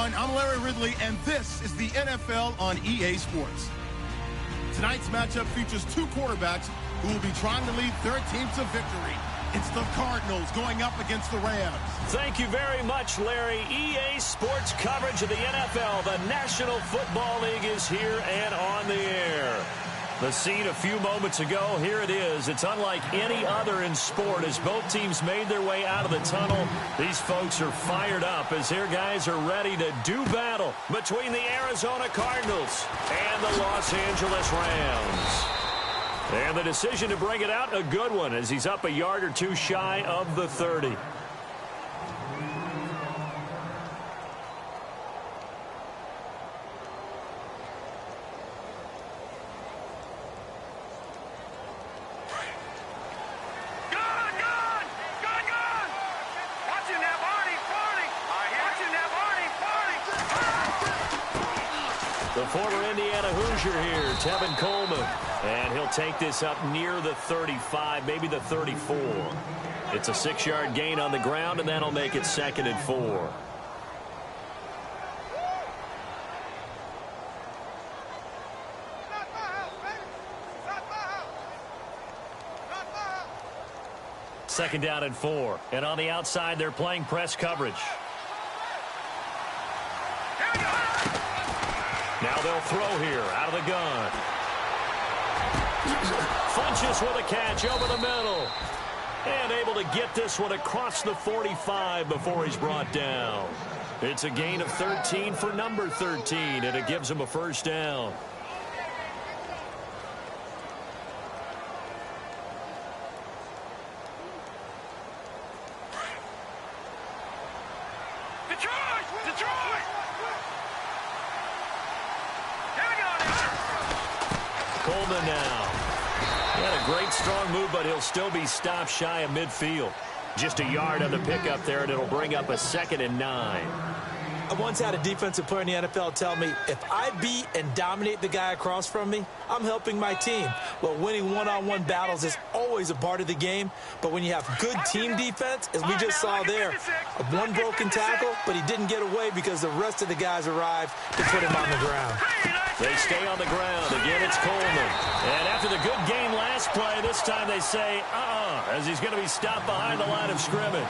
everyone. I'm Larry Ridley, and this is the NFL on EA Sports. Tonight's matchup features two quarterbacks who will be trying to lead their teams to victory. It's the Cardinals going up against the Rams. Thank you very much, Larry. EA Sports coverage of the NFL. The National Football League is here and on the air. The scene a few moments ago, here it is. It's unlike any other in sport as both teams made their way out of the tunnel. These folks are fired up as their guys are ready to do battle between the Arizona Cardinals and the Los Angeles Rams. And the decision to bring it out, a good one, as he's up a yard or two shy of the 30. The former Indiana Hoosier here, Tevin Coleman. And he'll take this up near the 35, maybe the 34. It's a 6-yard gain on the ground, and that'll make it 2nd and 4. Second down and 4. And on the outside, they're playing press coverage. Now they'll throw here out of the gun. Funches with a catch over the middle. And able to get this one across the 45 before he's brought down. It's a gain of 13 for number 13, and it gives him a first down. Coleman now. He had a great strong move, but he'll still be stopped shy of midfield. Just a yard on the pickup there, and it'll bring up a 2nd and 9. I once had a defensive player in the NFL tell me, if I beat and dominate the guy across from me, I'm helping my team. Well, winning one-on-one battles is always a part of the game, but when you have good team defense, as we just saw there, one broken tackle, but he didn't get away because the rest of the guys arrived to put him on the ground. They stay on the ground. Again, it's Coleman. And after the good game last play, this time they say, as he's going to be stopped behind the line of scrimmage.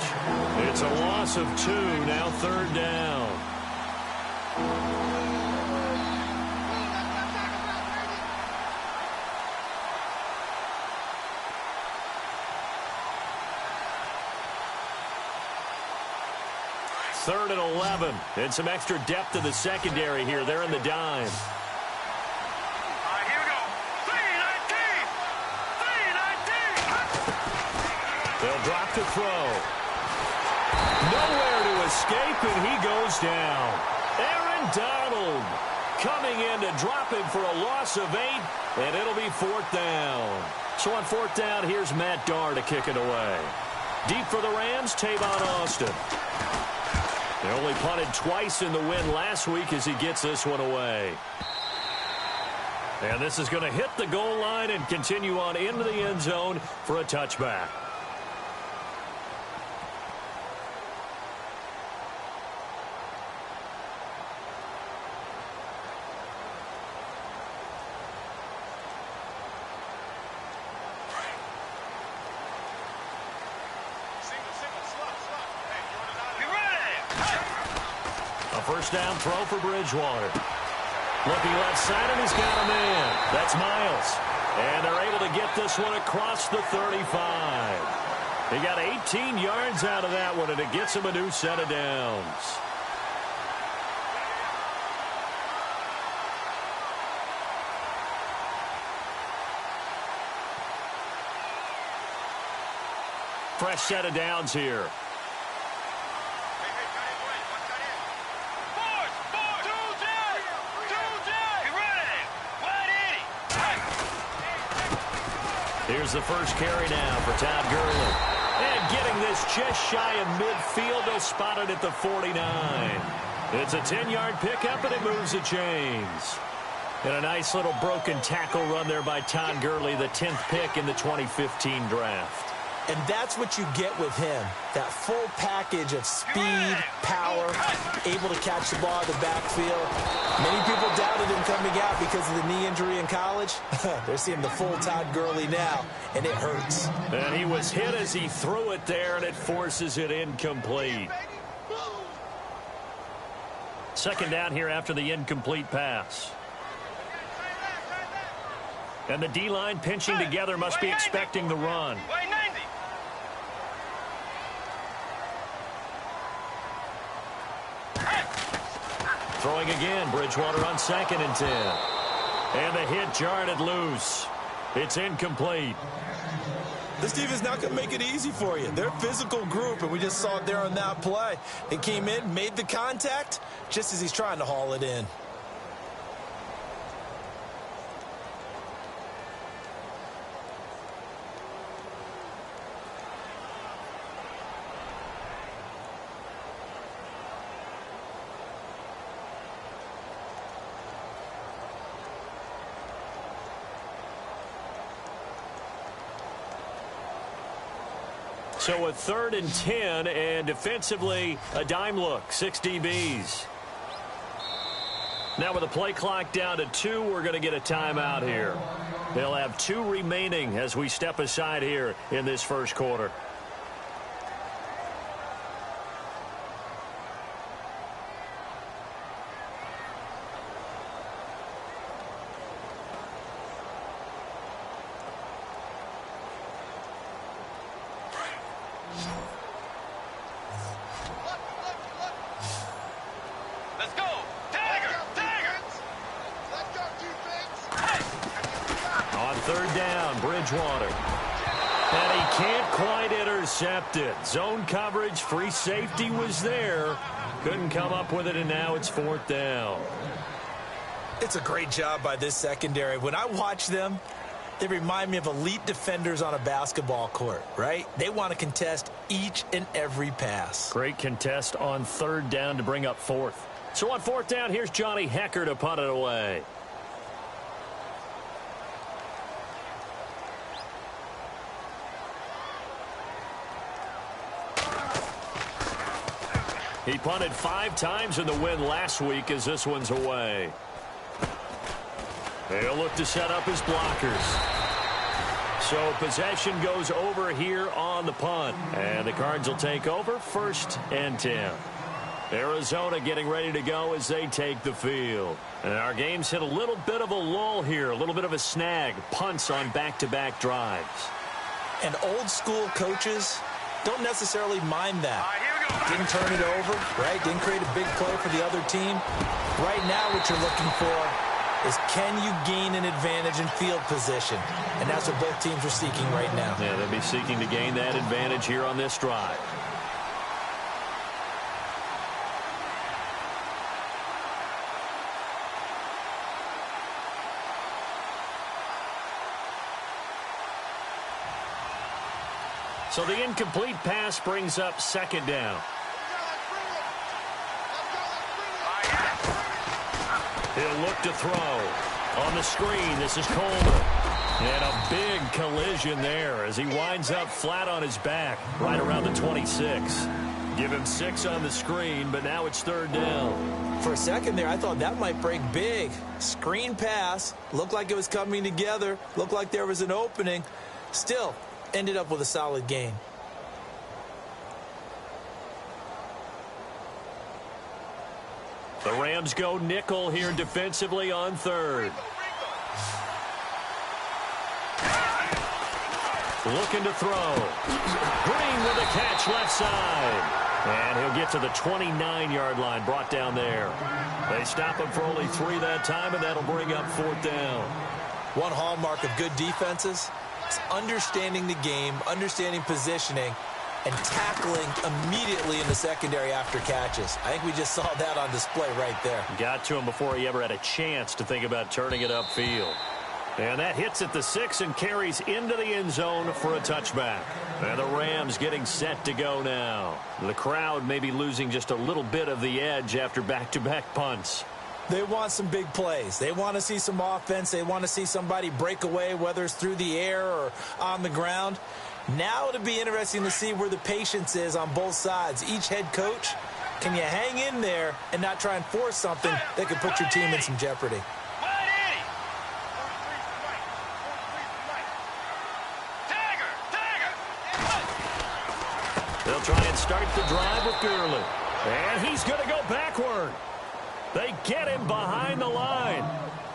It's a loss of 2, now 3rd down. Third and 11, and some extra depth to the secondary here. They're in the dime. They'll drop to throw. Nowhere to escape, and he goes down. Aaron Donald coming in to drop him for a loss of 8, and it'll be 4th down. So on 4th down, here's Matt Darr to kick it away. Deep for the Rams, Tavon Austin. They only punted twice in the win last week as he gets this one away. And this is going to hit the goal line and continue on into the end zone for a touchback. First down throw for Bridgewater. Looking left side, and he's got a man. That's Miles. And they're able to get this one across the 35. He got 18 yards out of that one, and it gets him a new set of downs. Fresh set of downs here. Here's the first carry now for Todd Gurley. And getting this just shy of midfield, they'll spot it at the 49. It's a 10-yard pickup, and it moves the chains. And a nice little broken tackle run there by Todd Gurley, the 10th pick in the 2015 draft. And that's what you get with him, that full package of speed, power, able to catch the ball in the backfield. Many people doubted him coming out because of the knee injury in college. They're seeing the full Todd Gurley now, and it hurts. And he was hit as he threw it there, and it forces it incomplete. Second down here after the incomplete pass. And the D-line pinching together must be expecting the run. Throwing again, Bridgewater on 2nd and 10. And the hit jarred it loose. It's incomplete. This defense not going to make it easy for you. They're a physical group, and we just saw it there on that play. They came in, made the contact, just as he's trying to haul it in. So a 3rd and 10, and defensively, a dime look, 6 DBs. Now with the play clock down to 2, we're going to get a timeout here. They'll have 2 remaining as we step aside here in this first quarter. Bridgewater. And he can't quite intercept it. Zone coverage, free safety was there. Couldn't come up with it, and now it's 4th down. It's a great job by this secondary. When I watch them, they remind me of elite defenders on a basketball court, right? They want to contest each and every pass. Great contest on 3rd down to bring up 4th. So on 4th down, here's Johnny Hecker to punt it away. He punted 5 times in the win last week as this one's away. They'll look to set up his blockers. So possession goes over here on the punt. And the Cards will take over 1st and 10. Arizona getting ready to go as they take the field. And our game's hit a little bit of a lull here, a little bit of a snag. Punts on back-to-back drives. And old school coaches don't necessarily mind that. Didn't turn it over, right? Didn't create a big play for the other team. Right now what you're looking for is, can you gain an advantage in field position? And that's what both teams are seeking right now. Yeah, they'll be seeking to gain that advantage here on this drive. So the incomplete pass brings up 2nd down. He'll look to throw. On the screen, this is Coleman. And a big collision there as he winds up flat on his back right around the 26. Give him 6 on the screen, but now it's 3rd down. For a second there, I thought that might break big. Screen pass. Looked like it was coming together. Looked like there was an opening. Still, ended up with a solid gain. The Rams go nickel here defensively on 3rd. Looking to throw. Green with a catch left side. And he'll get to the 29-yard line, brought down there. They stop him for only 3 that time, and that'll bring up 4th down. One hallmark of good defenses is understanding the game, understanding positioning, and tackling immediately in the secondary after catches. I think we just saw that on display right there. Got to him before he ever had a chance to think about turning it upfield. And that hits at the 6 and carries into the end zone for a touchback. And the Rams getting set to go now. The crowd may be losing just a little bit of the edge after back-to-back punts. They want some big plays. They want to see some offense. They want to see somebody break away, whether it's through the air or on the ground. Now it'll be interesting to see where the patience is on both sides. Each head coach, can you hang in there and not try and force something that could put your team in some jeopardy? They'll try and start the drive with Gurley. And he's going to go backward. They get him behind the line.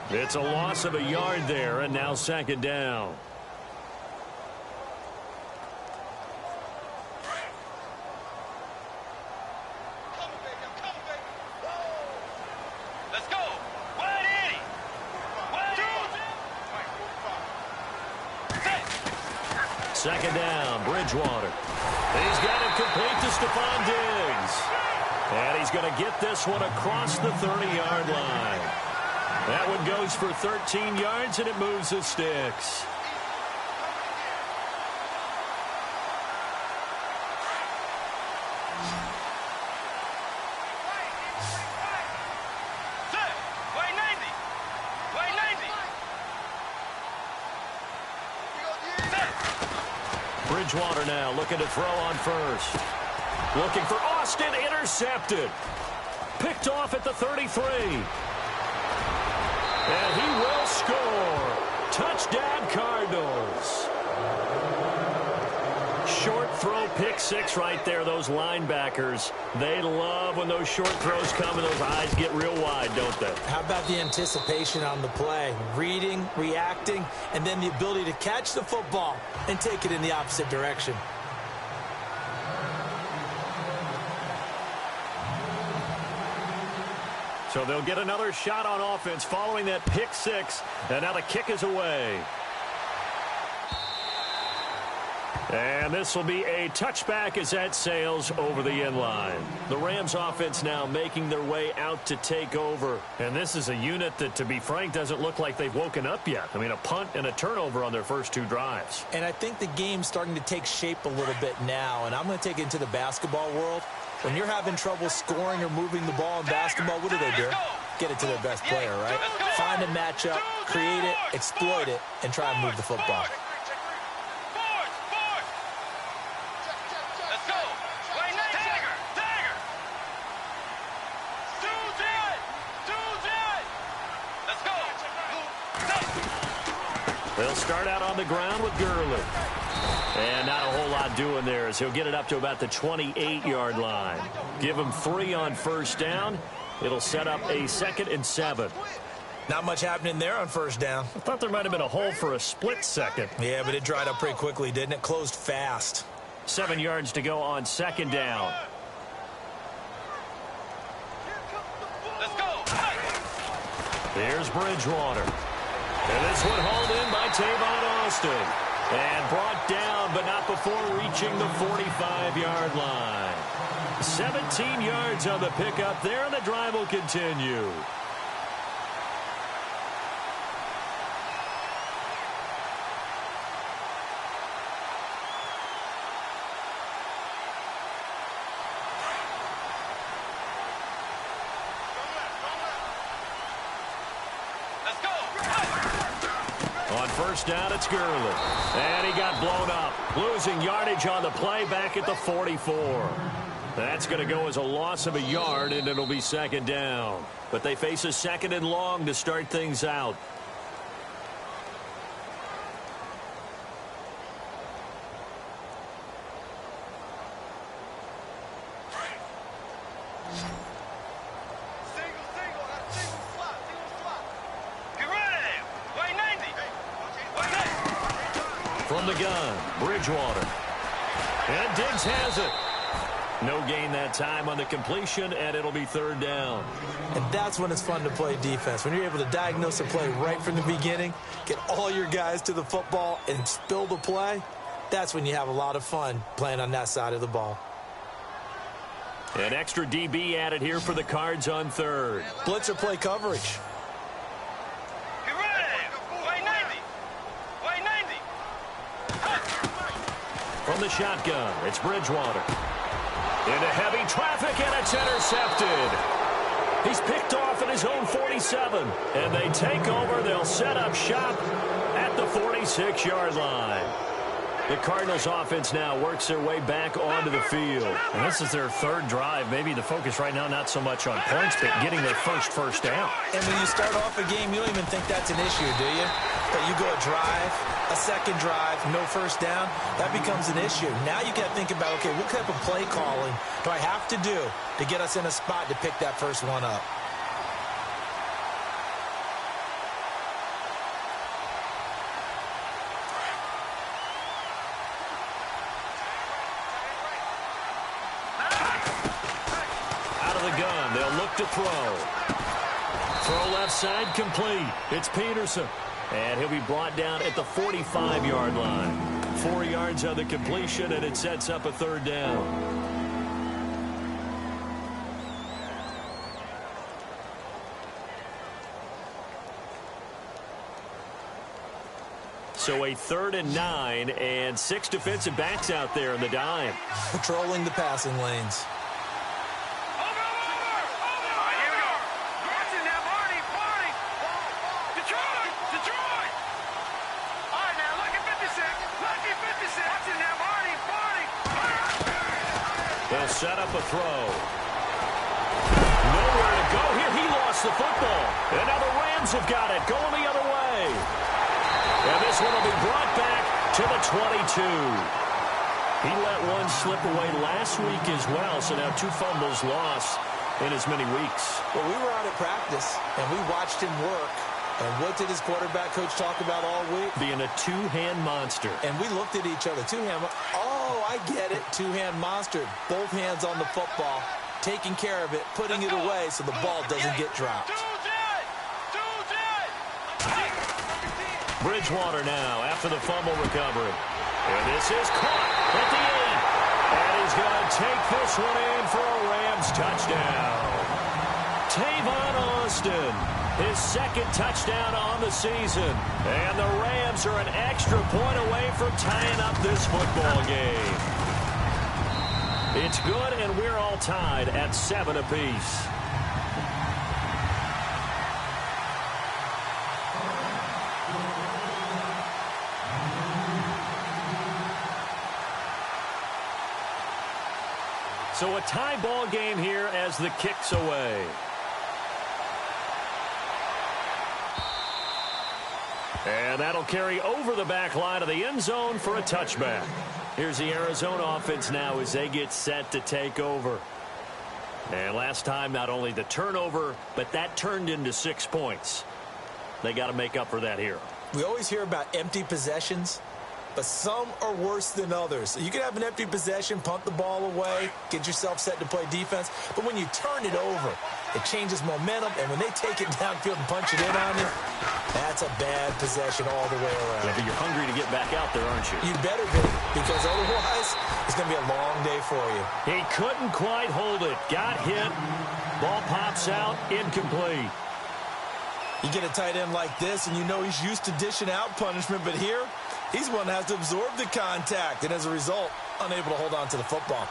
It's a loss of a yard there, and now second down. Let's go. 180. 180. Second down, Bridgewater. He's got it complete to Stephon Diggs. And he's going to get this one across the 30-yard line. That one goes for 13 yards, and it moves the sticks. Bridgewater now looking to throw on first. Looking for Austin, intercepted. Picked off at the 33. And he will score. Touchdown, Cardinals. Short throw, pick six right there. Those linebackers, they love when those short throws come and those eyes get real wide, don't they? How about the anticipation on the play? Reading, reacting, and then the ability to catch the football and take it in the opposite direction. So they'll get another shot on offense following that pick six, and now the kick is away. And this will be a touchback as that sails over the end line. The Rams offense now making their way out to take over. And this is a unit that, to be frank, doesn't look like they've woken up yet. I mean, a punt and a turnover on their first two drives. And I think the game's starting to take shape a little bit now. And I'm going to take it into the basketball world. When you're having trouble scoring or moving the ball in basketball, what do? Get it to their best player, right? Find a matchup, create it, exploit it, and try and move the football. They'll start out on the ground with Gurley. And not a whole lot doing there as he'll get it up to about the 28-yard line. Give him 3 on first down. It'll set up a 2nd and 7. Not much happening there on first down. I thought there might have been a hole for a split second. Yeah, but it dried up pretty quickly, didn't it? Closed fast. 7 yards to go on second down. Let's go. Here's Bridgewater. And this one hauled in by Tavon Austin. And brought down, but not before reaching the 45-yard line. 17 yards on the pickup there, and the drive will continue. On first down, it's Gurley. And he got blown up. Losing yardage on the play back at the 44. That's going to go as a loss of a yard, and it'll be second down. But they face a 2nd and long to start things out. From the gun, Bridgewater. And Diggs has it. No gain that time on the completion, and it'll be third down. And that's when it's fun to play defense. When you're able to diagnose a play right from the beginning, get all your guys to the football, and spill the play, that's when you have a lot of fun playing on that side of the ball. An extra DB added here for the Cards on third. Blitzer play coverage. From the shotgun, it's Bridgewater. Into heavy traffic, and it's intercepted. He's picked off at his own 47. And they take over. They'll set up shop at the 46-yard line. The Cardinals offense now works their way back onto the field. And this is their third drive. Maybe the focus right now not so much on points, but getting their first down. And when you start off a game, you don't even think that's an issue, do you? But you go a drive, a second drive, no first down, that becomes an issue. Now you got to think about, okay, what type of play calling do I have to do to get us in a spot to pick that first one up? To throw. Throw left side complete. It's Peterson. And he'll be brought down at the 45-yard line. 4 yards on the completion, and it sets up a third down. So a 3rd and 9, and 6 defensive backs out there in the dime. Patrolling the passing lanes. They'll set up a throw. Nowhere to go here. He lost the football. And now the Rams have got it. Going the other way. And this one will be brought back to the 22. He let one slip away last week as well. So now 2 fumbles lost in as many weeks. Well, we were out at practice, and we watched him work. And what did his quarterback coach talk about all week? Being a 2-hand monster. And we looked at each other. 2-hand. Oh, I get it. 2-hand monster. Both hands on the football, taking care of it, putting it away so the ball doesn't get dropped. Bridgewater now after the fumble recovery. And this is caught at the 8. And he's going to take this one in for a Rams touchdown. Tavon Austin, his 2nd touchdown on the season. And the Rams are an extra point away from tying up this football game. It's good, and we're all tied at 7 apiece. So a tie ball game here as the kick's away. And that'll carry over the back line of the end zone for a touchback. Here's the Arizona offense now as they get set to take over. And last time, not only the turnover, but that turned into 6 points. They got to make up for that here. We always hear about empty possessions, but some are worse than others. You can have an empty possession, punt the ball away, get yourself set to play defense, but when you turn it over, it changes momentum, and when they take it downfield and punch it in on you, that's a bad possession all the way around. Yeah, but you're hungry to get back out there, aren't you? You better be, because otherwise it's going to be a long day for you. He couldn't quite hold it. Got hit. Ball pops out. Incomplete. You get a tight end like this, and you know he's used to dishing out punishment, but here, he's one that has to absorb the contact, and as a result, unable to hold on to the football.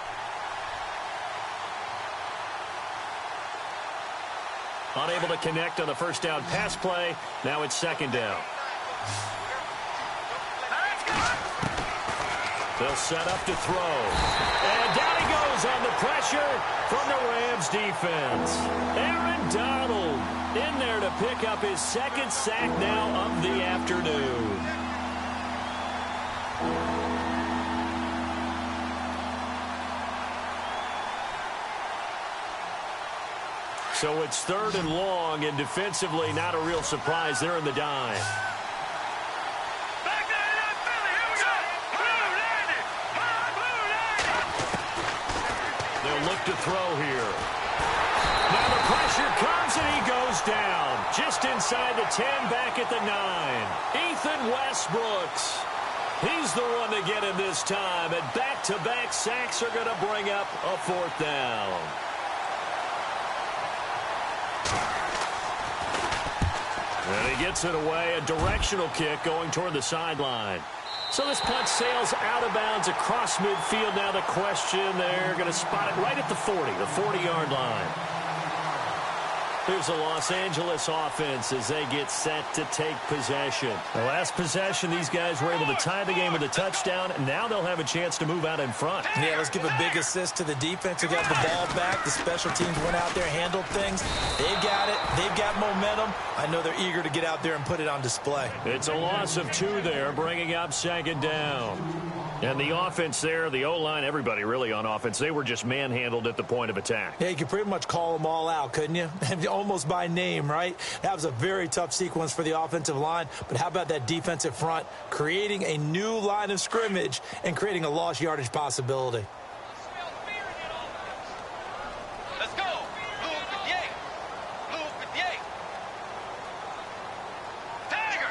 Unable to connect on the first down pass play. Now it's 2nd down. They'll set up to throw. And down he goes on the pressure from the Rams defense. Aaron Donald in there to pick up his 2nd sack now of the afternoon. So it's 3rd and long, and defensively not a real surprise. They're in the dime. They'll look to throw here. Now the pressure comes, and he goes down. Just inside the 10, back at the 9. Ethan Westbrooks. He's the one to get him this time, and back-to-back sacks are going to bring up a 4th down. And he gets it away, a directional kick going toward the sideline. So this punt sails out of bounds across midfield. Now the question, they're going to spot it right at the 40, the 40-yard line. Here's the Los Angeles offense as they get set to take possession. The last possession, these guys were able to tie the game with a touchdown, and now they'll have a chance to move out in front. Yeah, let's give a big assist to the defense who got the ball back. The special teams went out there, handled things. They got it. They've got momentum. I know they're eager to get out there and put it on display. It's a loss of 2 there, bringing up second down. And the offense there, the O-line, everybody really on offense, they were just manhandled at the point of attack. Yeah, you could pretty much call them all out, couldn't you? Almost by name, right? That was a very tough sequence for the offensive line. But how about that defensive front creating a new line of scrimmage and creating a lost yardage possibility? Let's go. Blue 58. Blue 58. Tiger.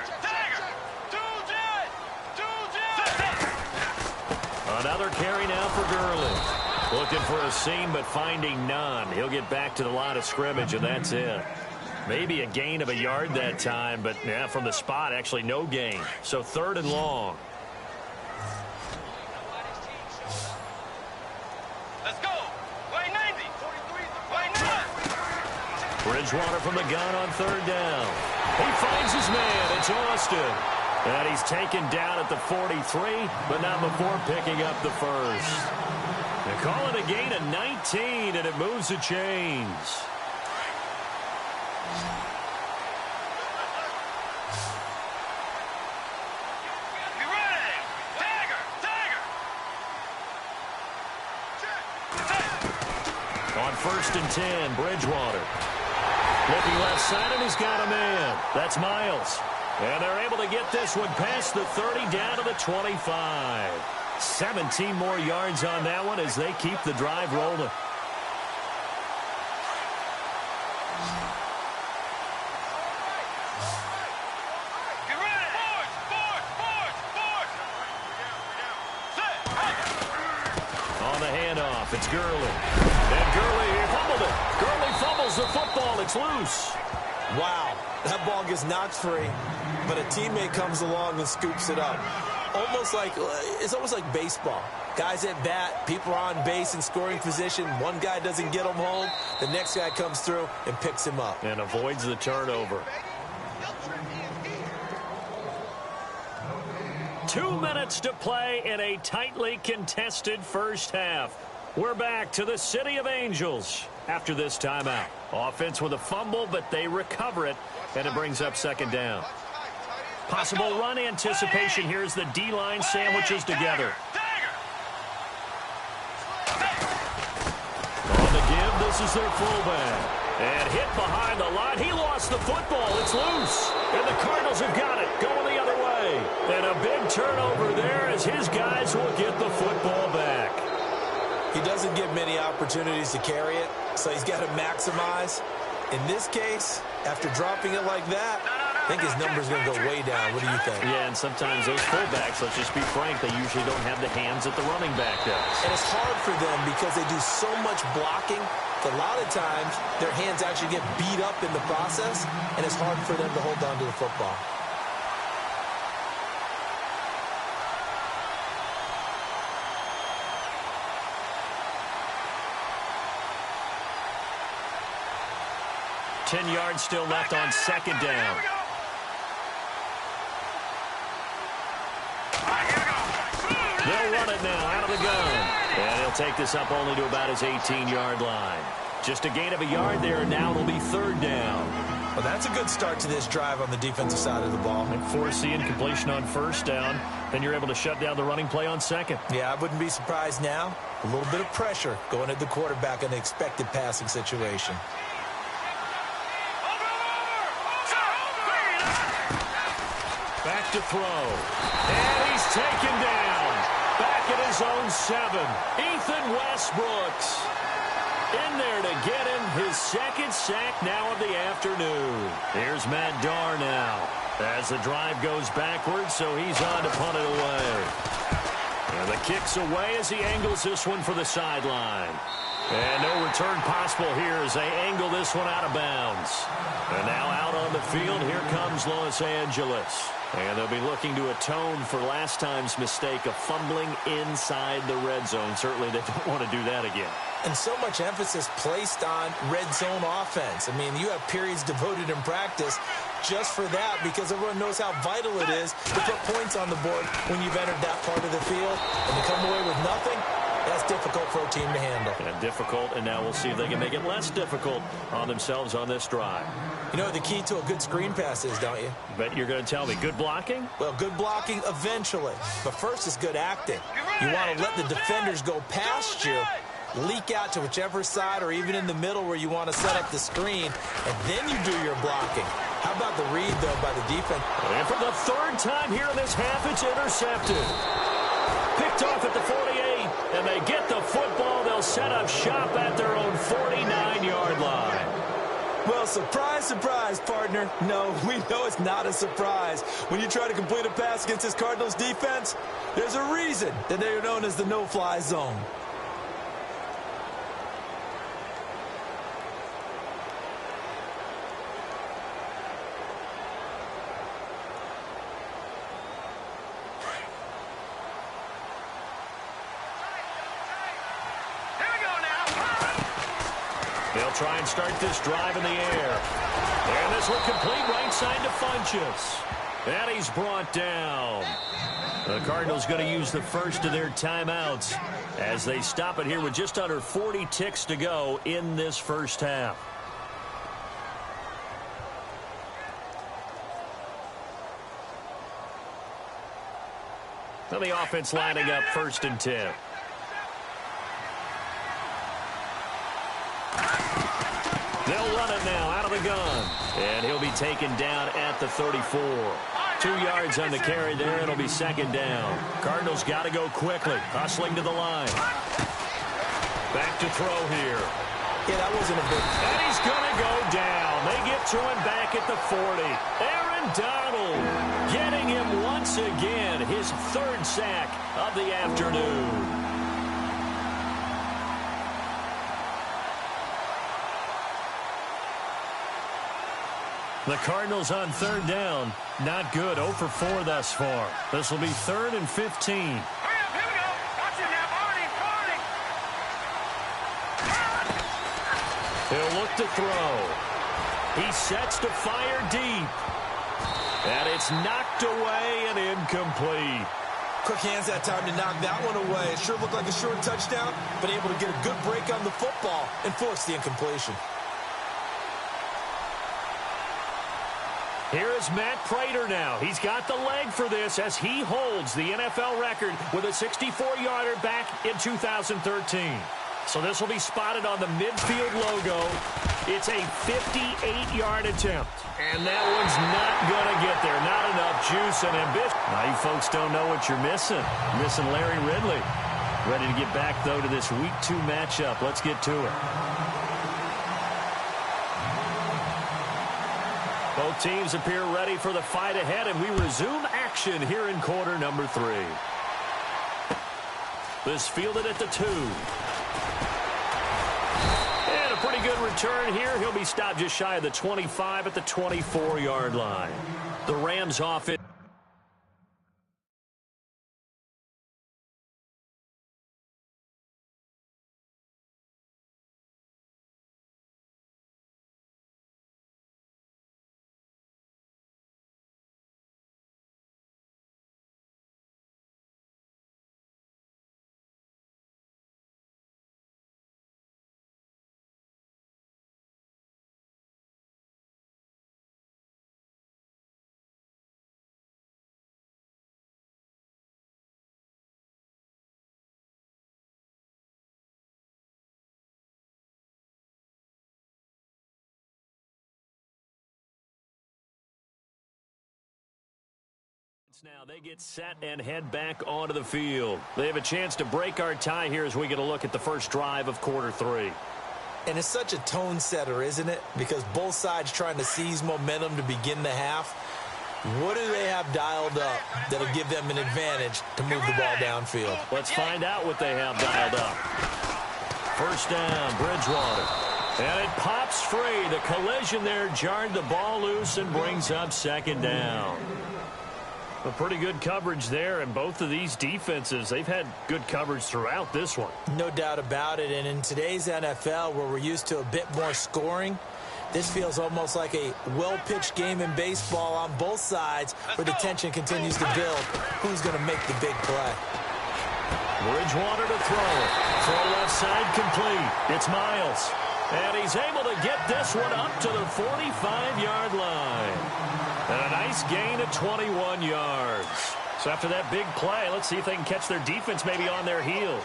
Another carry now for Gurley. Looking for a seam, but finding none. He'll get back to the line of scrimmage, and that's it. Maybe a gain of a yard that time, but yeah, from the spot, actually no gain. So 3rd and long. Let's go. Way 90. Way 9. Bridgewater from the gun on 3rd down. He finds his man. It's Austin. And he's taken down at the 43, but not before picking up the first. They call it a gain of 19, and it moves the chains. Be ready. Tiger. On 1st and 10, Bridgewater. Looking left side, and he's got a man. That's Miles. And they're able to get this one past the 30 down to the 25. 17 more yards on that one as they keep the drive rolling. Get ready. Force. On the handoff, it's Gurley. And Gurley fumbled it. Gurley fumbles the football. It's loose. Wow, that ball gets knocked free, but a teammate comes along and scoops it up. It's almost like baseball. Guys at bat, people are on base in scoring position. One guy doesn't get him home. The next guy comes through and picks him up. And avoids the turnover. 2 minutes to play in a tightly contested first half. We're back to the City of Angels after this timeout. Offense with a fumble, but they recover it, and it brings up second down. Possible run anticipation here as the D-line sandwiches together. On the give, this is their fullback. And hit behind the line. He lost the football. It's loose. And the Cardinals have got it. Going the other way. And a big turnover there as his guys will get the football back. He doesn't get many opportunities to carry it, so he's got to maximize. In this case, after dropping it like that, I think his number's going to go way down. What do you think? Yeah, and sometimes those fullbacks, let's just be frank, they usually don't have the hands that the running back does. And it's hard for them because they do so much blocking. A lot of times, their hands actually get beat up in the process, and it's hard for them to hold on to the football. Ten yards still left on second down. They'll run it now out of the gun. And he'll take this up only to about his 18-yard line. Just a gain of a yard there, and now it'll be 3rd down. Well, that's a good start to this drive on the defensive side of the ball. And force the incompletion on 1st down. Then you're able to shut down the running play on 2nd. Yeah, I wouldn't be surprised now. A little bit of pressure going at the quarterback in an expected passing situation. Back to throw. And he's taken down. Back at his own 7. Ethan Westbrooks in there to get him his 2nd sack now of the afternoon. Here's Matt Darr now as the drive goes backwards, so he's on to punt it away. And the kick's away as he angles this one for the sideline. And no return possible here as they angle this one out of bounds. And now out on the field, here comes Los Angeles. And they'll be looking to atone for last time's mistake of fumbling inside the red zone. Certainly they don't want to do that again. And so much emphasis placed on red zone offense. I mean, you have periods devoted in practice just for that because everyone knows how vital it is to put points on the board when you've entered that part of the field. And to come away with nothing, that's difficult for a team to handle. And difficult, and now we'll see if they can make it less difficult on themselves on this drive. You know what the key to a good screen pass is, don't you? Bet you're going to tell me. Good blocking? Well, good blocking eventually. But first is good acting. You want to let the defenders go past you, leak out to whichever side or even in the middle where you want to set up the screen, and then you do your blocking. How about the read, though, by the defense? And for the third time here in this half, it's intercepted. Picked off at the 48, and they get the football. They'll set up shop at their own 49-yard line. Well, surprise, surprise, partner. No, we know it's not a surprise. When you try to complete a pass against this Cardinals defense, there's a reason that they are known as the no-fly zone. They'll try and start this drive in the air. And this will complete right side to Funchess. And he's brought down. The Cardinals going to use the first of their timeouts as they stop it here with just under 40 ticks to go in this first half. Now the offense lining up 1st and 10. They'll run it now out of the gun. And he'll be taken down at the 34. 2 yards on the carry there. It'll be 2nd down. Cardinals got to go quickly. Hustling to the line. Back to throw here. Yeah, that wasn't a big... And he's going to go down. They get to him back at the 40. Aaron Donald getting him once again. His 3rd sack of the afternoon. The Cardinals on 3rd down. Not good. 0 for 4 thus far. This will be 3rd and 15. Hurry up, here we go. Watch it now, Barney. He'll look to throw. He sets to fire deep. And it's knocked away and incomplete. Quick hands that time to knock that one away. It sure looked like a short touchdown, but able to get a good break on the football and force the incompletion. Here is Matt Prater now. He's got the leg for this as he holds the NFL record with a 64-yarder back in 2013. So this will be spotted on the midfield logo. It's a 58-yard attempt. And that one's not going to get there. Not enough juice and ambition. Now you folks don't know what you're missing. Missing Larry Ridley. Ready to get back, though, to this Week 2 matchup. Let's get to it. Both teams appear ready for the fight ahead, and we resume action here in quarter number 3. This fielded at the 2. And a pretty good return here. He'll be stopped just shy of the 25 at the 24-yard line. The Rams offense. Now they get set and head back onto the field. They have a chance to break our tie here as we get a look at the first drive of quarter 3. And it's such a tone setter, isn't it? Because both sides trying to seize momentum to begin the half. What do they have dialed up that'll give them an advantage to move the ball downfield? Let's find out what they have dialed up. first down, Bridgewater. And it pops free. The collision there jarred the ball loose and brings up second down. A pretty good coverage there, and both of these defenses, they've had good coverage throughout this one. No doubt about it, and in today's NFL, where we're used to a bit more scoring, this feels almost like a well-pitched game in baseball on both sides, where the tension continues to build. Who's going to make the big play? Bridgewater to throw. Throw left side complete. It's Miles. And he's able to get this one up to the 45-yard line. And a nice gain of 21 yards. So after that big play, let's see if they can catch their defense maybe on their heels.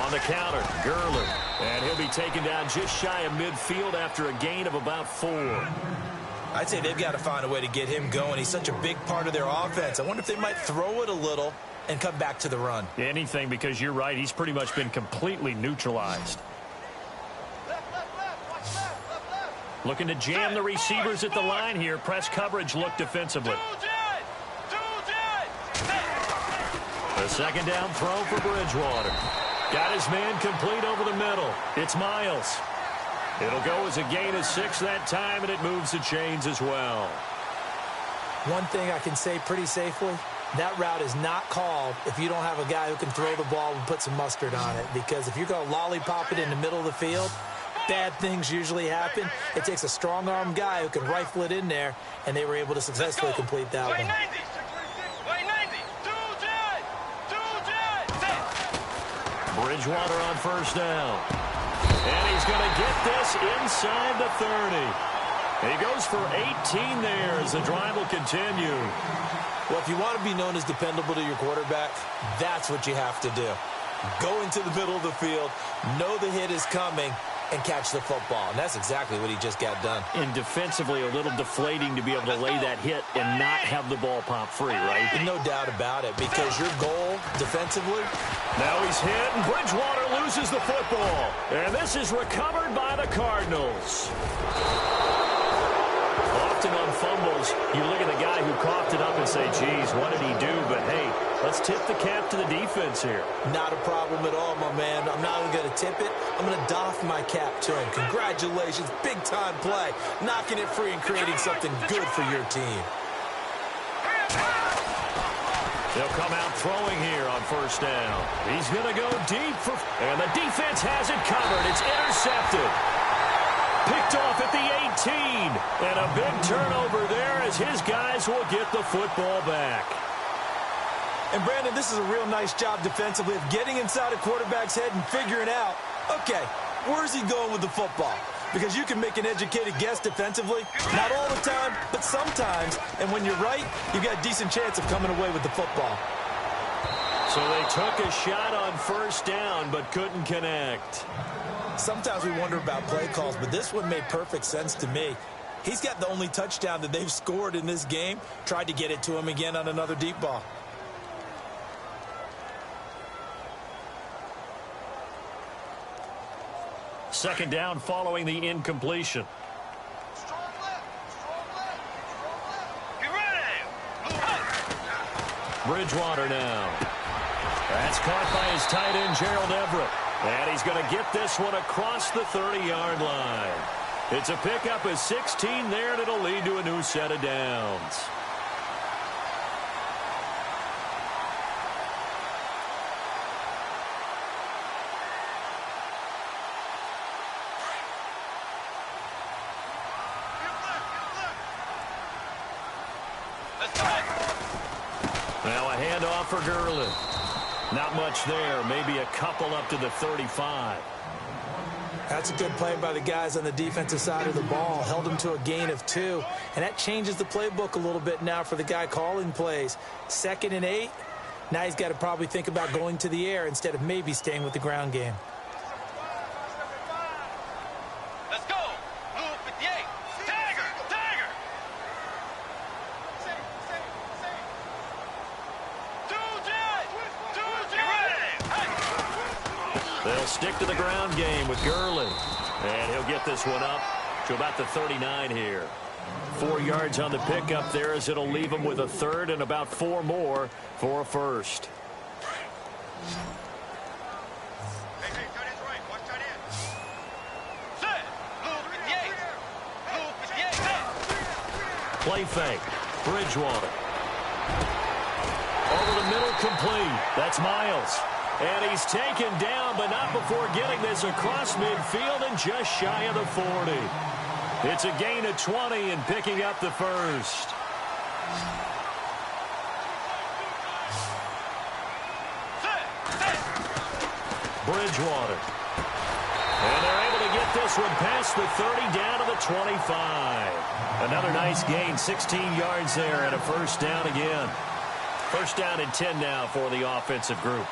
On the counter, Gurley. And he'll be taken down just shy of midfield after a gain of about 4. I'd say they've got to find a way to get him going. He's such a big part of their offense. I wonder if they might throw it a little and come back to the run. Anything, because you're right. He's pretty much been completely neutralized. Looking to jam the receivers at the line here. Press coverage look defensively. The second down throw for Bridgewater. Got his man complete over the middle. It's Miles. It'll go as a gain of 6 that time, and it moves the chains as well. One thing I can say pretty safely, that route is not called if you don't have a guy who can throw the ball and put some mustard on it. Because if you're going to lollipop it in the middle of the field, bad things usually happen. It takes a strong-arm guy who can rifle it in there, and they were able to successfully complete that one. Bridgewater on first down. And he's going to get this inside the 30. He goes for 18 there as the drive will continue. Well, if you want to be known as dependable to your quarterback, that's what you have to do. Go into the middle of the field, know the hit is coming, and catch the football. And that's exactly what he just got done. And defensively, a little deflating to be able to lay that hit and not have the ball pop free, right? No doubt about it, because your goal defensively. Now he's hit, and Bridgewater loses the football. And this is recovered by the Cardinals. Often on fumbles, you look at the guy who coughed it up and say, geez, what did he do? But, hey, let's tip the cap to the defense here. Not a problem at all, my man. I'm not even going to tip it. I'm going to doff my cap to him. Congratulations. Big-time play. Knocking it free and creating something good for your team. They'll come out throwing here on first down. He's going to go deep. And the defense has it covered. It's intercepted. Picked off at the 18. And a big turnover there as his guys will get the football back. And, Brandon, this is a real nice job defensively of getting inside a quarterback's head and figuring out, okay, where's he going with the football? Because you can make an educated guess defensively. Not all the time, but sometimes. And when you're right, you've got a decent chance of coming away with the football. So they took a shot on first down but couldn't connect. Sometimes we wonder about play calls, but this one made perfect sense to me. He's got the only touchdown that they've scored in this game. Tried to get it to him again on another deep ball. Second down following the incompletion. Bridgewater now. That's caught by his tight end, Gerald Everett. And he's going to get this one across the 30-yard line. It's a pickup of 16 there, and it'll lead to a new set of downs. Now a handoff for Gurley. Not much there. Maybe a couple up to the 35. That's a good play by the guys on the defensive side of the ball. Held him to a gain of 2. And that changes the playbook a little bit now for the guy calling plays. 2nd and 8. Now he's got to probably think about going to the air instead of maybe staying with the ground game. Let's go. Blue 58. Tiger. Tiger. They'll stick to the ground game with Gurley. And he'll get this one up to about the 39 here. 4 yards on the pickup there, as it'll leave him with a third and about 4 more for a first. Hey, tight end's right. Watch tight end. Set. Move 58. Move 58. Set. Play fake. Bridgewater. Over the middle, complete. That's Miles. And he's taken down, but not before getting this across midfield and just shy of the 40. It's a gain of 20 and picking up the first. Bridgewater. And they're able to get this one past the 30 down to the 25. Another nice gain, 16 yards there and a first down again. First down and 10 now for the offensive group.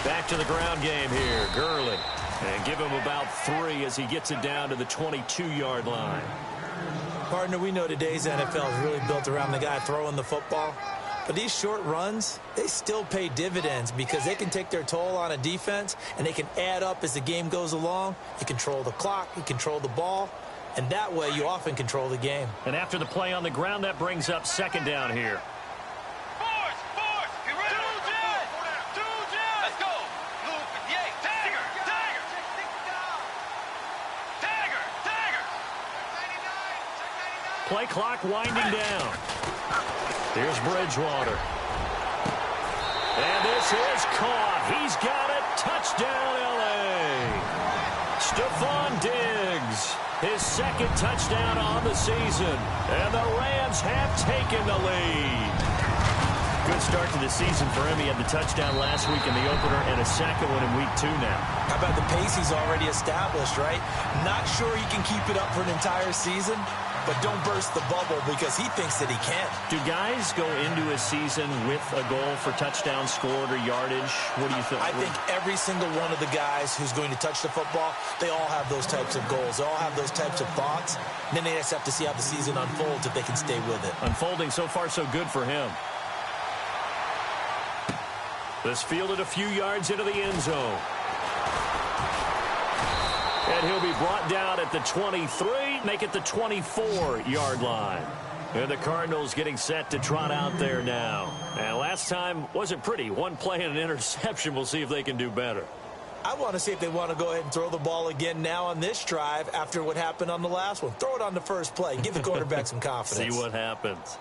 Back to the ground game here. Gurley. And give him about 3 as he gets it down to the 22-yard line. Partner, we know today's NFL is really built around the guy throwing the football. But these short runs, they still pay dividends because they can take their toll on a defense and they can add up as the game goes along. You control the clock, you control the ball, and that way you often control the game. And after the play on the ground, that brings up second down here. Play clock winding down. Here's Bridgewater. And this is caught. He's got it. Touchdown, L.A. Stephon Diggs. His second touchdown on the season. And the Rams have taken the lead. Good start to the season for him. He had the touchdown last week in the opener and a second one in week 2 now. How about the pace he's already established, right? Not sure he can keep it up for an entire season, but don't burst the bubble because he thinks that he can. Do guys go into a season with a goal for touchdown scored or yardage? What do you think? I think every single one of the guys who's going to touch the football, they all have those types of goals. They all have those types of thoughts. And then they just have to see how the season unfolds if they can stay with it. Unfolding so far so good for him. This fielded a few yards into the end zone. And he'll be brought down at the 23, make it the 24-yard line. And the Cardinals getting set to trot out there now. And last time wasn't pretty. One play and an interception. We'll see if they can do better. I want to see if they want to go ahead and throw the ball again now on this drive after what happened on the last one. Throw it on the first play. Give the quarterback some confidence. See what happens.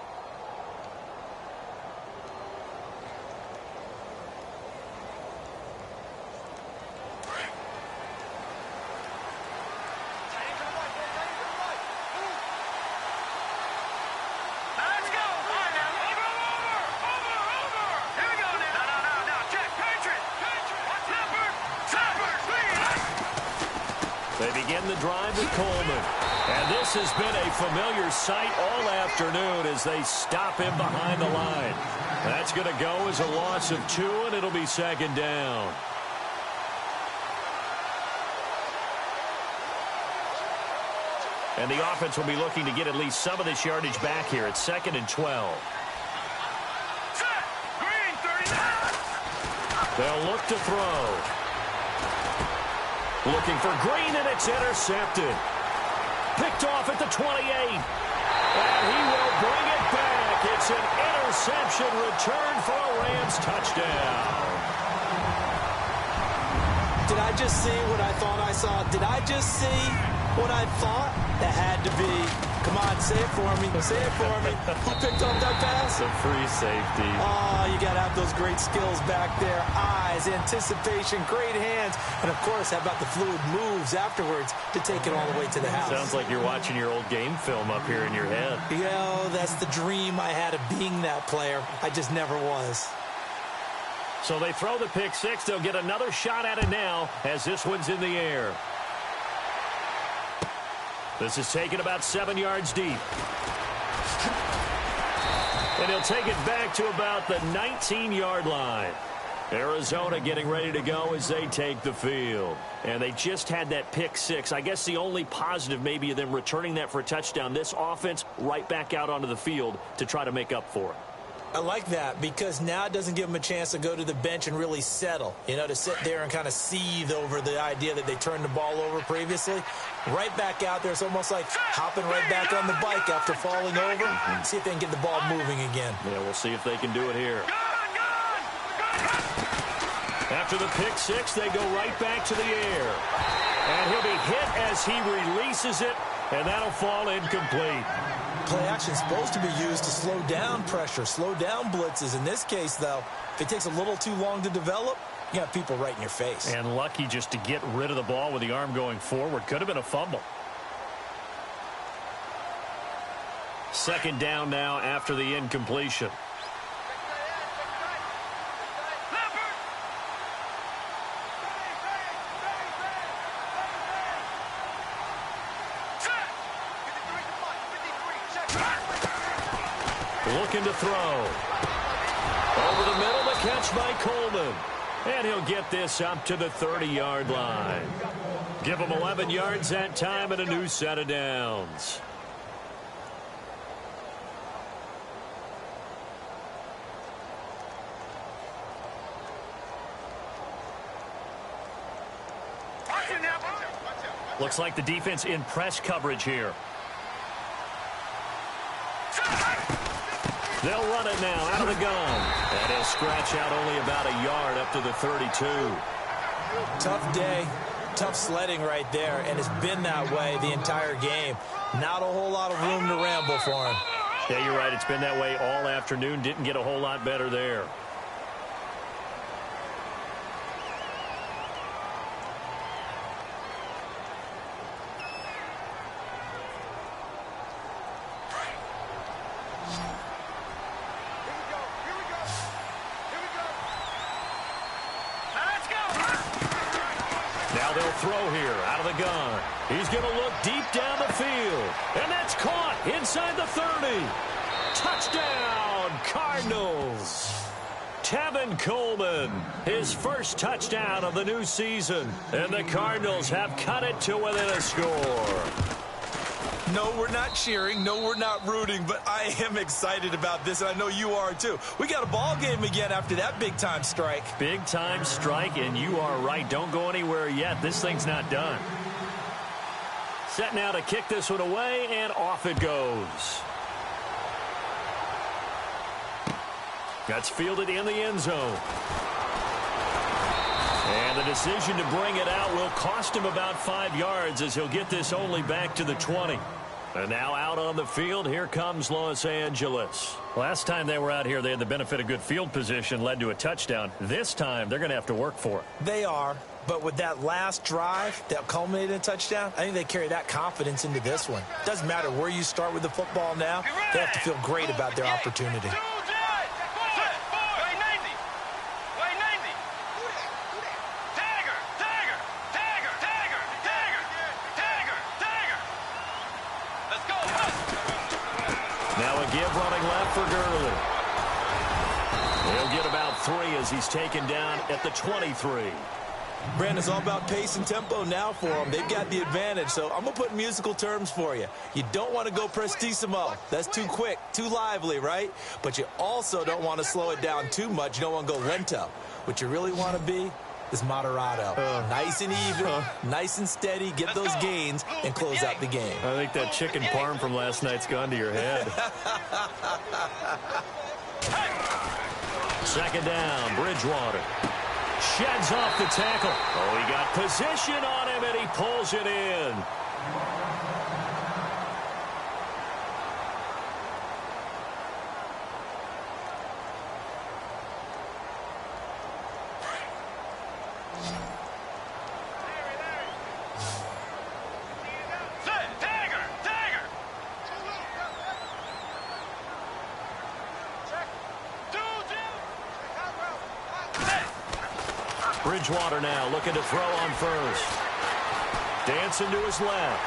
They begin the drive with Coleman. And this has been a familiar sight all afternoon as they stop him behind the line. That's going to go as a loss of 2, and it'll be second down. And the offense will be looking to get at least some of this yardage back here. It's 2nd and 12. They'll look to throw. Looking for Green, and it's intercepted. Picked off at the 28. And he will bring it back. It's an interception return for a Rams touchdown. Did I just see what I thought I saw? Did I just see what I thought? That had to be. Come on, say it for me. Say it for me. Who picked up that pass? The free safety. Oh, you got to have those great skills back there. Eyes, anticipation, great hands. And, of course, how about the fluid moves afterwards to take it all the way to the house? Sounds like you're watching your old game film up here in your head. Yo, that's the dream I had of being that player. I just never was. So they throw the pick six. They'll get another shot at it now as this one's in the air. This is taken about 7 yards deep. And he'll take it back to about the 19-yard line. Arizona getting ready to go as they take the field. And they just had that pick six. I guess the only positive maybe of them returning that for a touchdown. This offense right back out onto the field to try to make up for it. I like that because now it doesn't give them a chance to go to the bench and really settle, to sit there and kind of seethe over the idea that they turned the ball over previously. Right back out there. It's almost like hopping right back on the bike after falling over. See if they can get the ball moving again. Yeah, we'll see if they can do it here. After the pick six, they go right back to the air. And he'll be hit as he releases it, and that'll fall incomplete. Play action is supposed to be used to slow down pressure, slow down blitzes. In this case, though, if it takes a little too long to develop, you got people right in your face. And lucky just to get rid of the ball with the arm going forward. Could have been a fumble. Second down now after the incompletion. Looking to throw. Over the middle, the catch by Coleman. And he'll get this up to the 30-yard line. Give him 11 yards that time and a new set of downs. Looks like the defense in press coverage here. They'll run it now out of the gun. And he'll scratch out only about a yard up to the 32. Tough day, tough sledding right there, and it's been that way the entire game. Not a whole lot of room to ramble for him. Yeah, you're right. It's been that way all afternoon. Didn't get a whole lot better there. Now they'll throw here out of the gun. He's going to look deep down the field. And that's caught inside the 30. Touchdown, Cardinals. Tevin Coleman, his first touchdown of the new season. And the Cardinals have cut it to within a score. No, we're not cheering. No, we're not rooting, but I am excited about this, and I know you are too. We got a ball game again after that big-time strike. Big-time strike, and you are right. Don't go anywhere yet. This thing's not done. Set now to kick this one away, and off it goes. That's fielded in the end zone. And the decision to bring it out will cost him about 5 yards as he'll get this only back to the 20. And now out on the field, here comes Los Angeles. Last time they were out here, they had the benefit of good field position, led to a touchdown. This time, they're going to have to work for it. They are, but with that last drive that culminated in a touchdown, I think they carry that confidence into this one. Doesn't matter where you start with the football now, they have to feel great about their opportunity. Running left for Gurley. He'll get about 3 as he's taken down at the 23. Brandon, it's all about pace and tempo now for them. They've got the advantage, so I'm going to put musical terms for you. You don't want to go prestissimo. That's too quick, too lively, right? But you also don't want to slow it down too much. You don't want to go lento. What you really want to be is moderato. Nice and even, nice and steady, get those gains, and close out the game. I think that chicken parm from last night's gone to your head. Second down, Bridgewater. Sheds off the tackle. Oh, he got position on him, and he pulls it in. Bridgewater now looking to throw on first. Dancing to his left.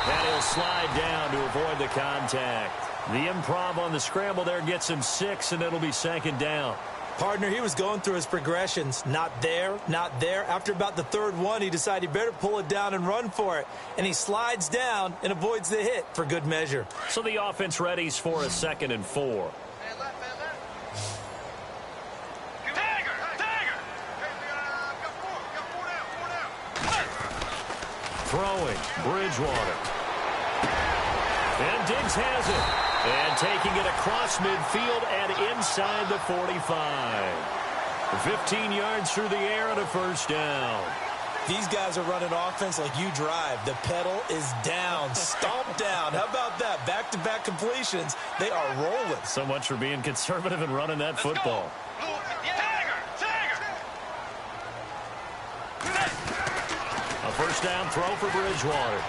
And he'll slide down to avoid the contact. The improv on the scramble there gets him 6, and it'll be second down. Partner, he was going through his progressions. Not there, not there. After about the third one, he decided he better pull it down and run for it. And he slides down and avoids the hit for good measure. So the offense readies for a 2nd and 4. Throwing, Bridgewater. And Diggs has it. And taking it across midfield and inside the 45. 15 yards through the air and a first down. These guys are running offense like you drive. The pedal is down, stomped down. How about that? Back-to-back completions. They are rolling. So much for being conservative and running that football. A first down throw for Bridgewater.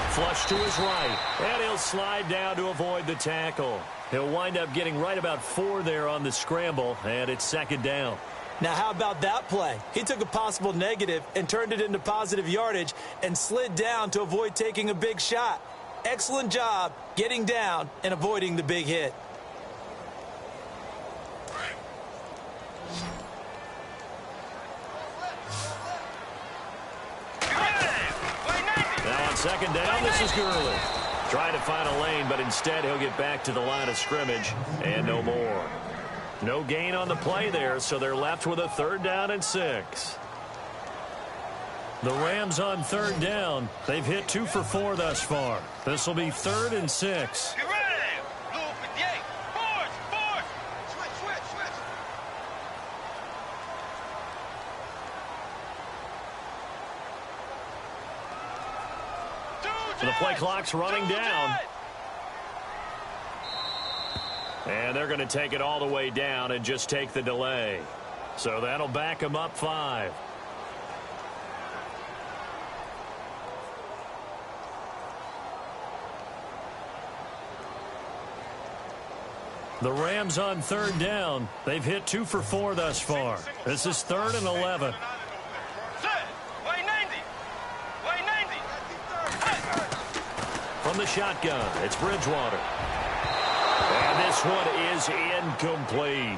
Flush to his right, and he'll slide down to avoid the tackle. He'll wind up getting right about 4 there on the scramble, and it's second down. Now, how about that play? He took a possible negative and turned it into positive yardage and slid down to avoid taking a big shot. Excellent job getting down and avoiding the big hit. Now on second down, this is Gurley. Trying to find a lane, but instead he'll get back to the line of scrimmage and no more. No gain on the play there, so they're left with a third down and 6. The Rams on third down. They've hit 2 for 4 thus far. This will be 3rd and 6. The play clock's running down. And they're going to take it all the way down and just take the delay. So that'll back them up 5. The Rams on third down. They've hit 2 for 4 thus far. This is 3rd and 11. From the shotgun, it's Bridgewater. And this one is incomplete.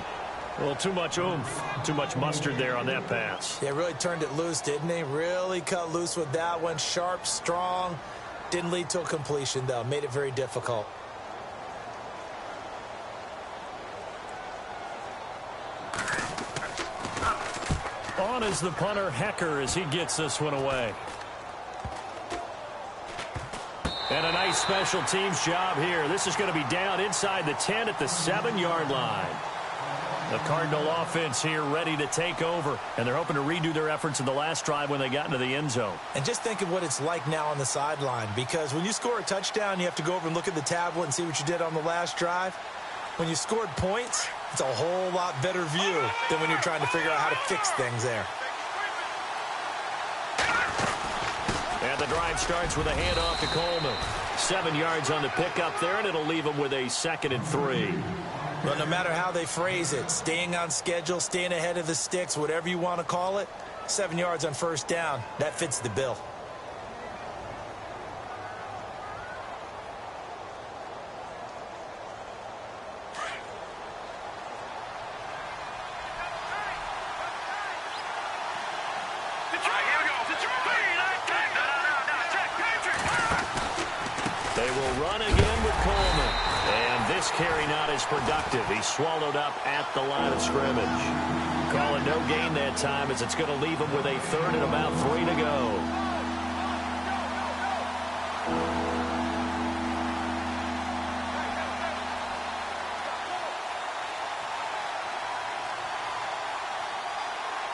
Well, too much oomph, too much mustard there on that pass. Yeah, really turned it loose, didn't he? Really cut loose with that one. Sharp, strong. Didn't lead to a completion, though. Made it very difficult. On is the punter, Hecker, as he gets this one away. And a nice special teams job here. This is going to be down inside the 10 at the 7-yard line. The Cardinal offense here ready to take over, and they're hoping to redo their efforts in the last drive when they got into the end zone. And just think of what it's like now on the sideline, because when you score a touchdown, you have to go over and look at the tablet and see what you did on the last drive. When you scored points, it's a whole lot better view than when you're trying to figure out how to fix things there. And the drive starts with a handoff to Coleman. 7 yards on the pickup there, and it'll leave them with a 2nd and 3. Well, no matter how they phrase it, staying on schedule, staying ahead of the sticks, whatever you want to call it, 7 yards on first down, that fits the bill. They will run again with Coleman. And this carry not as productive. He's swallowed up at the line of scrimmage. Call it no gain that time, as it's going to leave him with a 3rd and about 3 to go.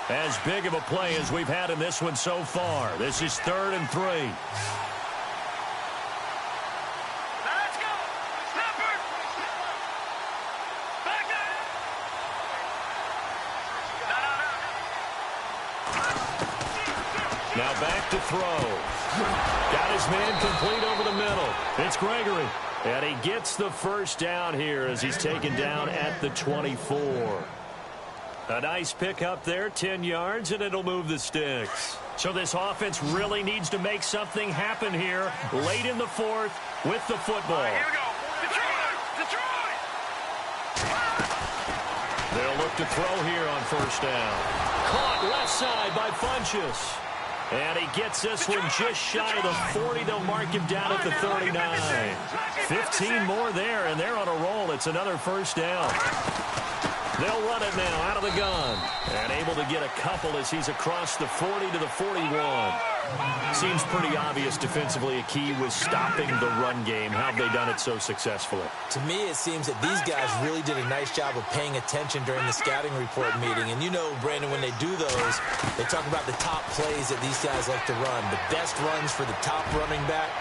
As big of a play as we've had in this one so far. This is 3rd and 3. Now back to throw. Got his man complete over the middle. It's Gregory. And he gets the first down here as he's taken down at the 24. A nice pick up there, 10 yards, and it'll move the sticks. So this offense really needs to make something happen here late in the 4th with the football. Here we go. Detroit! They'll look to throw here on first down. Caught left side by Funchess. And he gets this one just shy of the 40. They'll mark him down at the 39. 15 more there, and they're on a roll. It's another first down. They'll run it now out of the gun. And able to get a couple as he's across the 40 to the 41. Seems pretty obvious defensively a key was stopping the run game. How have they done it so successfully? To me, it seems that these guys really did a nice job of paying attention during the scouting report meeting. And you know, Brandon, when they do those, they talk about the top plays that these guys like to run. The best runs for the top running back.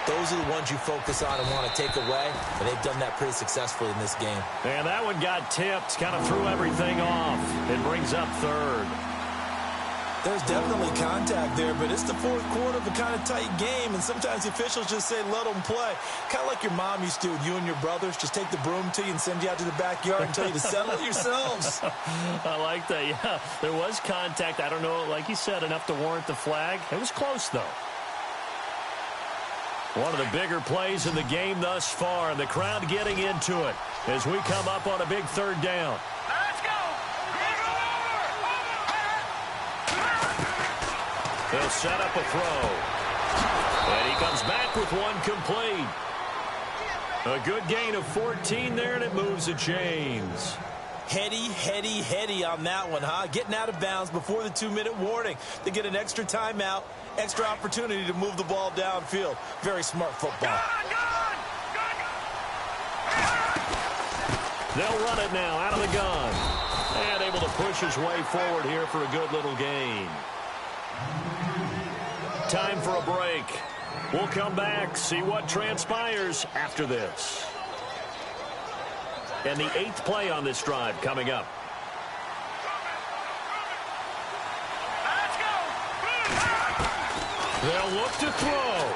Those are the ones you focus on and want to take away, and they've done that pretty successfully in this game. And that one got tipped, kind of threw everything off. It brings up third. There's definitely contact there, but it's the fourth quarter of a kind of tight game, and sometimes the officials just say, let them play. Kind of like your mom used to with you and your brothers. Just take the broom to you and send you out to the backyard and tell you to settle it yourselves. I like that, yeah. There was contact. I don't know, like you said, enough to warrant the flag. It was close, though. One of the bigger plays in the game thus far, and the crowd getting into it as we come up on a big third down. Let's go! They'll set up a throw. And he comes back with one complete. A good gain of 14 there, and it moves the chains. Heady on that one, huh? Getting out of bounds before the 2-minute warning. They get an extra timeout, extra opportunity to move the ball downfield. Very smart football. They'll run it now out of the gun. And able to push his way forward here for a good little gain. Time for a break. We'll come back, see what transpires after this. And the 8th play on this drive coming up. Let's go! They'll look to throw.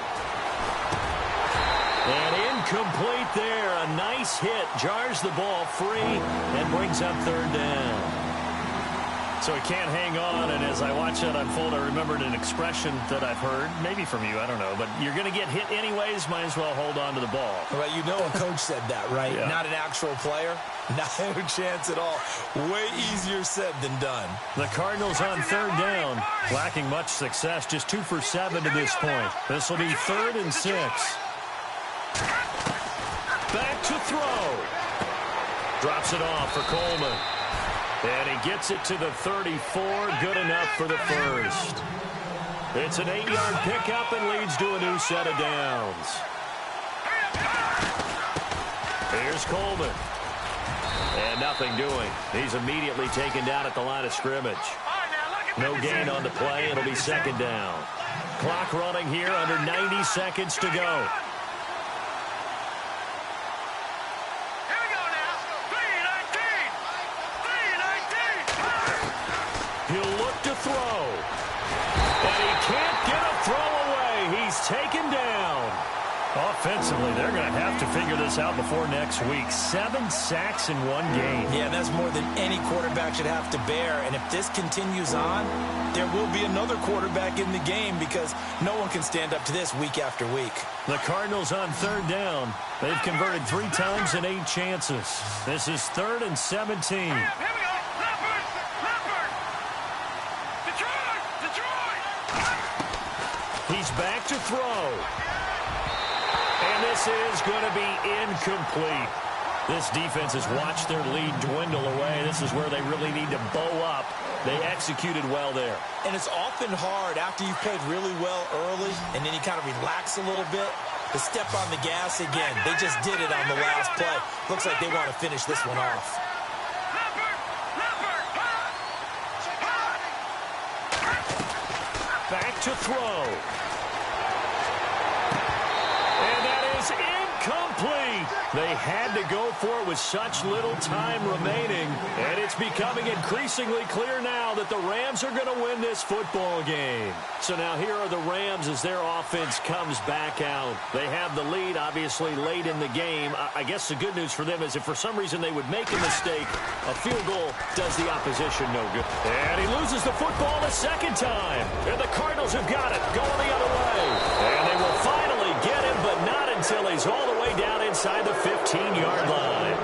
And incomplete there. A nice hit. Jars the ball free and brings up third down. So he can't hang on, and as I watch that unfold, I remembered an expression that I've heard, maybe from you, I don't know, but you're going to get hit anyways, might as well hold on to the ball. Well, you know a coach said that, right? Yeah. Not an actual player. No chance at all. Way easier said than done. The Cardinals on third down, lacking much success, just 2 for 7 to this point. This will be 3rd and 6. Back to throw. Drops it off for Coleman. And he gets it to the 34, good enough for the first. It's an 8-yard pickup and leads to a new set of downs. Here's Coleman. And nothing doing. He's immediately taken down at the line of scrimmage. No gain on the play. It'll be 2nd down. Clock running here, under 90 seconds to go. He'll look to throw. And he can't get a throw away. He's taken down. Offensively, they're going to have to figure this out before next week. 7 sacks in one game. Yeah, that's more than any quarterback should have to bear. And if this continues on, there will be another quarterback in the game because no one can stand up to this week after week. The Cardinals on third down. They've converted 3 times in 8 chances. This is 3rd and 17. He's back to throw. And this is going to be incomplete. This defense has watched their lead dwindle away. This is where they really need to bow up. They executed well there. And it's often hard after you've played really well early and then you kind of relax a little bit to step on the gas again. They just did it on the last play. Looks like they want to finish this one off. Back to throw. And that is incomplete. They had to go for it with such little time remaining. And it's becoming increasingly clear now that the Rams are going to win this football game. So now here are the Rams as their offense comes back out. They have the lead, obviously, late in the game. I guess the good news for them is if for some reason they would make a mistake, a field goal does the opposition no good. And he loses the football a second time. And the Cardinals have got it going the other way. And they will finally get him, but not until he's all the way down inside the 15-yard line.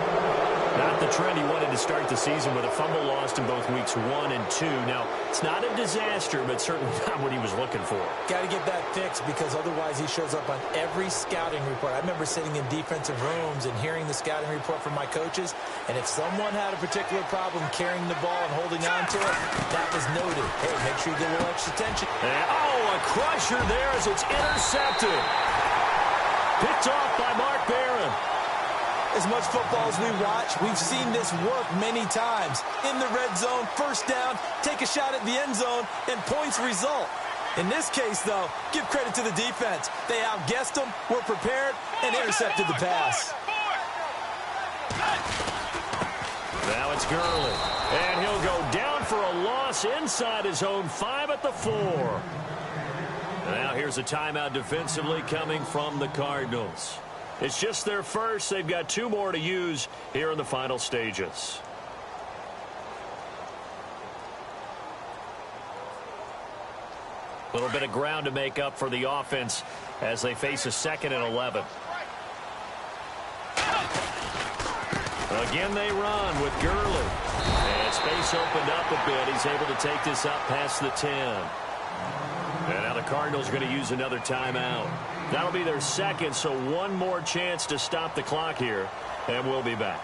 Not the trend he wanted to start the season with a fumble lost in both weeks 1 and 2. Now, it's not a disaster, but certainly not what he was looking for. Got to get that fixed because otherwise he shows up on every scouting report. I remember sitting in defensive rooms and hearing the scouting report from my coaches, and if someone had a particular problem carrying the ball and holding on to it, that was noted. Hey, make sure you get a little extra attention. And, a crusher there as it's intercepted. Picked off by Mark Barron. As much football as we watch, we've seen this work many times. In the red zone, first down, take a shot at the end zone, and points result. In this case, though, give credit to the defense. They outguessed them, were prepared, and intercepted the pass. Now it's Gurley. And he'll go down for a loss inside his own 5 at the 4. Now here's a timeout defensively coming from the Cardinals. It's just their first. They've got 2 more to use here in the final stages. A little bit of ground to make up for the offense as they face a 2nd and 11. Again, they run with Gurley. And space opened up a bit. He's able to take this up past the 10. And now the Cardinals are going to use another timeout. That'll be their 2nd, so 1 more chance to stop the clock here, and we'll be back.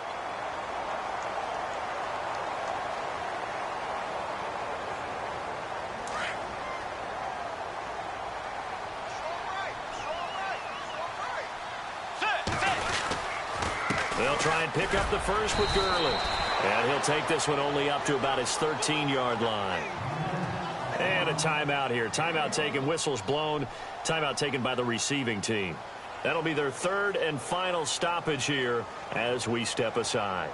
They'll try and pick up the first with Gurley. And he'll take this one only up to about his 13-yard line. And a timeout here. Timeout taken, whistles blown. Timeout taken by the receiving team. That'll be their 3rd and final stoppage here as we step aside.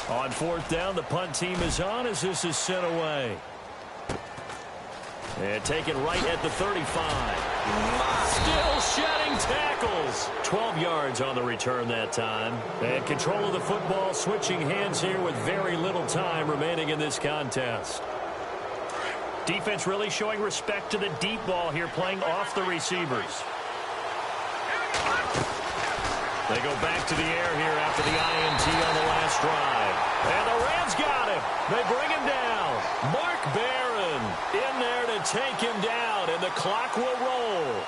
On 4th down, the punt team is on as this is sent away. And taken right at the 35. Still shedding tackles. 12 yards on the return that time. And control of the football, switching hands here with very little time remaining in this contest. Defense really showing respect to the deep ball here, playing off the receivers. They go back to the air here after the INT on the last drive. And the Rams got him. They bring him down. Mark Barron in there to take him down, and the clock will roll.